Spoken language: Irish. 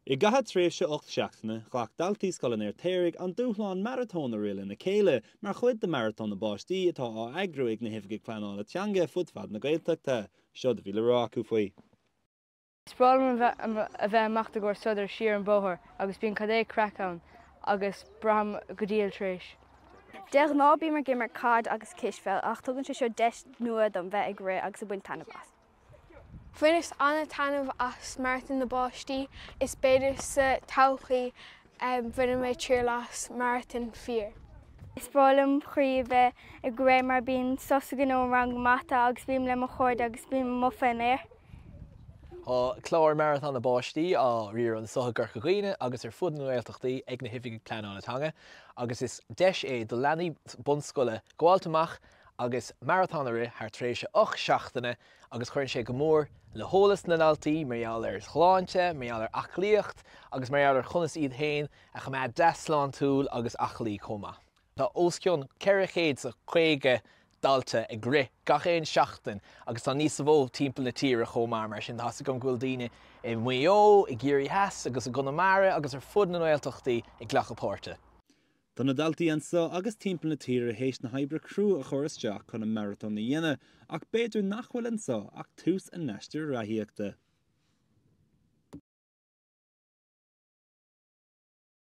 I gcatha tréimhse 8 seachtaine, ghlac daltaí scoile Fheirtéaraigh an dúshláán Maratón a riil ina chéile, mar chuid de Maratón na bPáistí atá á eagrú ag na hoifigigh pleanála teanga fudfad na Gaeltachta, seo do Bhaile acu faoi. Spráil a bheith amach go sodar siar an bóthir agus bíon cadé cracán agus braham go díal tréis. Deich ná bí mar gimar cad agus cisfeil ach tugann sé seo deis nua don bheith ag ré agus a buin tanmh as. Fuinis anna tanmh as Maratón na bPáistí is beidir sa todhchaí bhuiine mé trí las Maratón Fheir. Sprálam chuí bheith ag ré mar bíon sosa gnó rang mata agus bíon le mo chuirde agus bíon mufa in air. Chlár Maratón na bPáistí á riar an sotha gur chughine agus fud na Gaeltachtaí ag na hoifigigh pleanála teanga agus is deis do leanaí bunscoile Gaeltachta agus Maratón a rith thar tréimhse 8 seachtaine agus chuireann sé go mór le hólas na daltaí marall ar chláinte, marall ar aclaíocht agus marall ar chunas iad féin a chumad 10 slán túil agus aclaí comma. Tá oscionn 4 sa 5 dalta ag rith gach éon seachtain agus tá níos bhó timpeall na tíre chomá mar sin has go ghfuil daoine i Muo, i Géirí Heas agus i Gunamara agus ar fud na Gaeltachtaí i gClachapórta. Tá na daltaí ansa agus timpeall na tíre hééis na hoibre crú a chóras teach chun an Maratón na dhéine ach beidir nachhfuil ansa ach tús an neistir rathíochta.